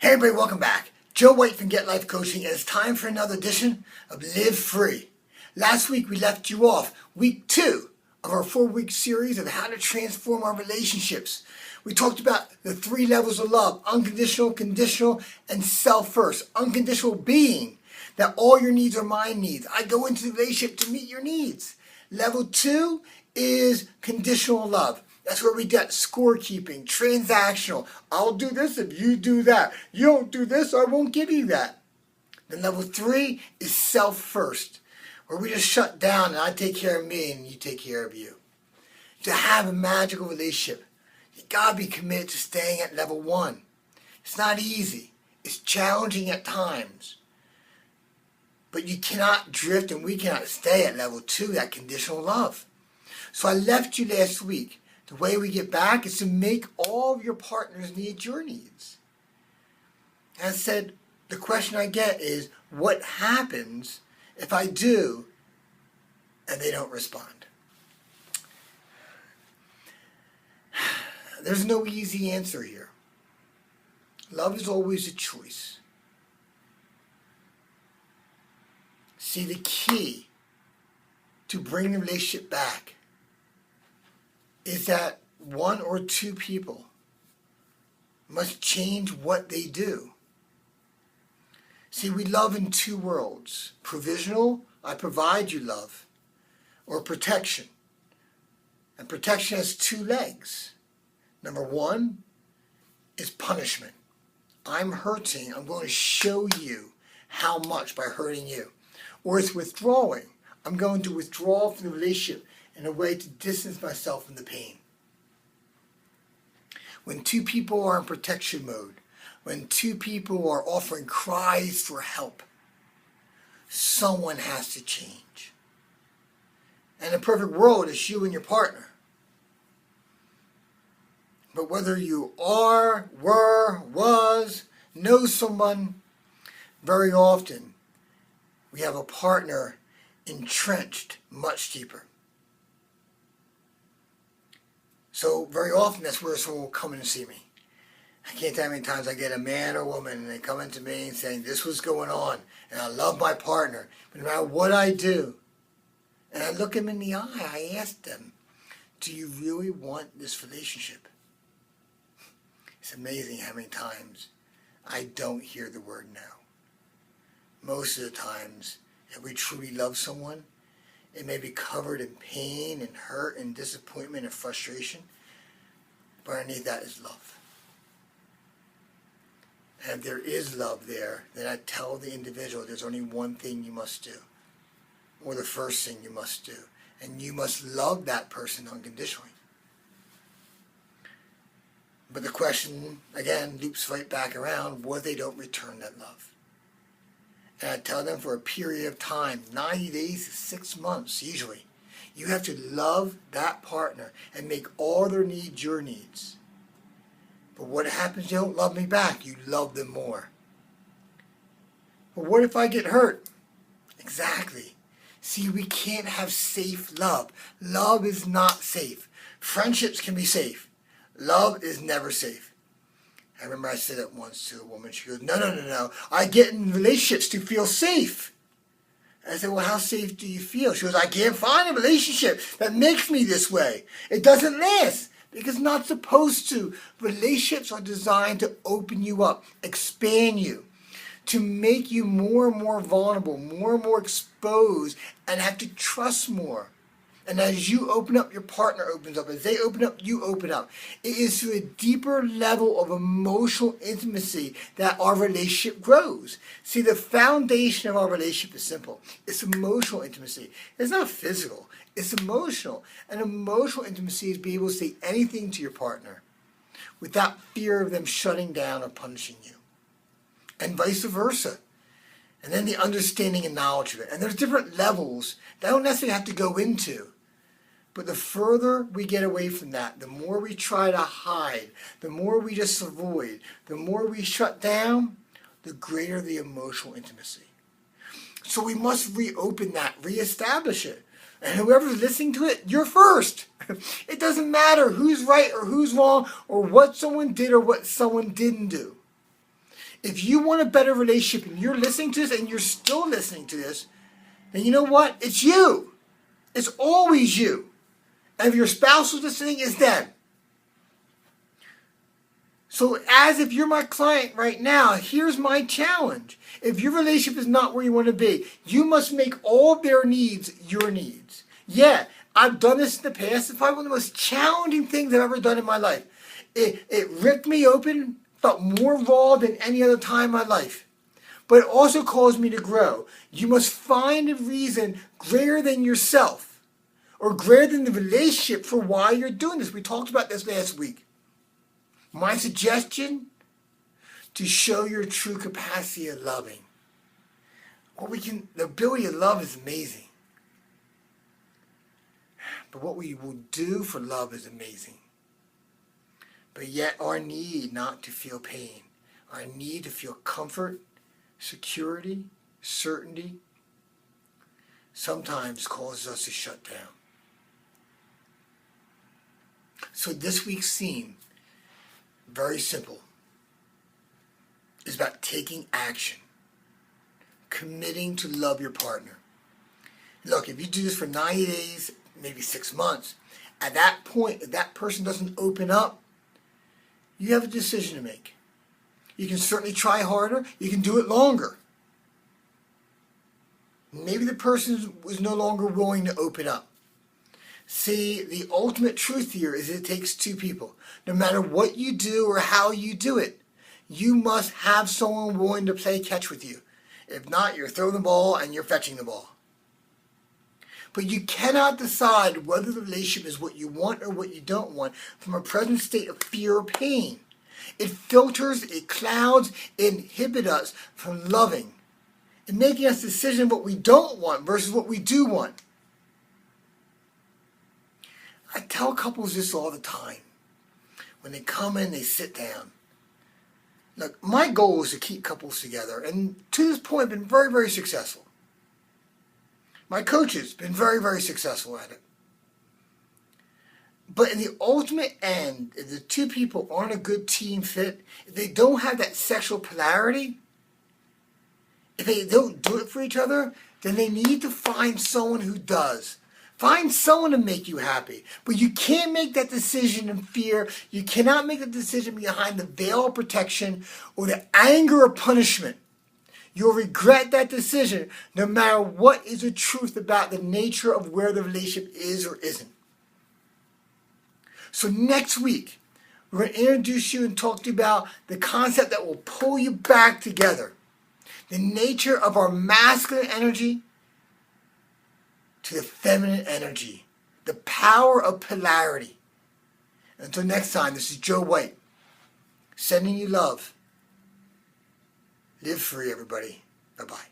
Hey everybody, welcome back. Joe White from Get Life Coaching, and it's time for another edition of Live Free. Last week we left you off week 2 of our 4-week series of how to transform our relationships. We talked about the 3 levels of love: unconditional, conditional, and self-first. Unconditional being that all your needs are my needs. I go into the relationship to meet your needs. Level 2 is conditional love. That's where we get scorekeeping, transactional. I'll do this if you do that. You don't do this, I won't give you that. Then level 3 is self-first, where we just shut down and I take care of me and you take care of you. To have a magical relationship, you gotta be committed to staying at level 1. It's not easy. It's challenging at times. But you cannot drift and we cannot stay at level 2, that conditional love. So I left you last week. The way we get back is to make all of your partners need your needs. And I said, the question I get is, what happens if I do and they don't respond? There's no easy answer here. Love is always a choice. See, the key to bring the relationship back is that 1 or 2 people must change what they do. See, we love in 2 worlds. Provisional, I provide you love, or protection. And protection has 2 legs. Number 1 is punishment. I'm hurting, I'm going to show you how much by hurting you. Or it's withdrawing. I'm going to withdraw from the relationship in a way to distance myself from the pain. When 2 people are in protection mode, when 2 people are offering cries for help, someone has to change. And in a perfect world, it's you and your partner. But whether you are, were, was, know someone, very often we have a partner entrenched much deeper. So very often that's where someone will come in and see me. I can't tell you how many times I get a man or woman and they come into me and saying, this was going on and I love my partner, but no matter what I do, and I look them in the eye, I ask them, do you really want this relationship? It's amazing how many times I don't hear the word no. Most of the times, if we truly love someone, it may be covered in pain and hurt and disappointment and frustration, but underneath that is love. And if there is love there, then I tell the individual there's only one thing you must do, or the first thing you must do, and you must love that person unconditionally. But the question, again, loops right back around, what if they don't return that love? And I tell them for a period of time, 90 days to 6 months usually, you have to love that partner and make all their needs your needs. But what happens if they don't love me back? You love them more. But what if I get hurt? Exactly. See, we can't have safe love. Love is not safe. Friendships can be safe. Love is never safe. I remember I said it once to a woman. She goes, no. I get in relationships to feel safe. I said, well, how safe do you feel? She goes, I can't find a relationship that makes me this way. It doesn't last because it's not supposed to. Relationships are designed to open you up, expand you, to make you more and more vulnerable, more and more exposed, and have to trust more. And as you open up, your partner opens up. As they open up, you open up. It is to a deeper level of emotional intimacy that our relationship grows. See, the foundation of our relationship is simple. It's emotional intimacy. It's not physical. It's emotional. And emotional intimacy is being able to say anything to your partner without fear of them shutting down or punishing you. And vice versa. And then the understanding and knowledge of it. And there's different levels that I don't necessarily have to go into. But the further we get away from that, the more we try to hide, the more we just avoid, the more we shut down, the greater the emotional intimacy. So we must reopen that, reestablish it. And whoever's listening to it, you're first. It doesn't matter who's right or who's wrong or what someone did or what someone didn't do. If you want a better relationship and you're listening to this and you're still listening to this, then you know what? It's you. It's always you. And if your spouse is listening, it's them. So as if you're my client right now, here's my challenge. If your relationship is not where you want to be, you must make all their needs your needs. Yeah, I've done this in the past. It's probably one of the most challenging things I've ever done in my life. It ripped me open, felt more raw than any other time in my life. But it also caused me to grow. You must find a reason greater than yourself or greater than the relationship for why you're doing this. We talked about this last week. My suggestion, to show your true capacity of loving. The ability to love is amazing. But what we will do for love is amazing. But yet our need not to feel pain, our need to feel comfort, security, certainty, sometimes causes us to shut down. So this week's theme, very simple, is about taking action, committing to love your partner. Look, if you do this for 90 days, maybe 6 months, at that point, if that person doesn't open up, you have a decision to make. You can certainly try harder. You can do it longer. Maybe the person was no longer willing to open up. See, the ultimate truth here is it takes two people. No matter what you do or how you do it, you must have someone willing to play catch with you. If not, you're throwing the ball and you're fetching the ball. But you cannot decide whether the relationship is what you want or what you don't want from a present state of fear or pain. It filters, it clouds, it inhibits us from loving and making us decision what we don't want versus what we do want. I tell couples this all the time. When they come in, they sit down. Look, my goal is to keep couples together, and to this point, I've been very, very successful. My coaches have been very, very successful at it. But in the ultimate end, if the two people aren't a good team fit, if they don't have that sexual polarity, if they don't do it for each other, then they need to find someone who does. Find someone to make you happy. But you can't make that decision in fear. You cannot make the decision behind the veil of protection or the anger of punishment. You'll regret that decision no matter what is the truth about the nature of where the relationship is or isn't. So next week, we're going to introduce you and talk to you about the concept that will pull you back together. The nature of our masculine energy to the feminine energy. The power of polarity. Until next time, this is Joe White, sending you love. Live free, everybody. Bye-bye.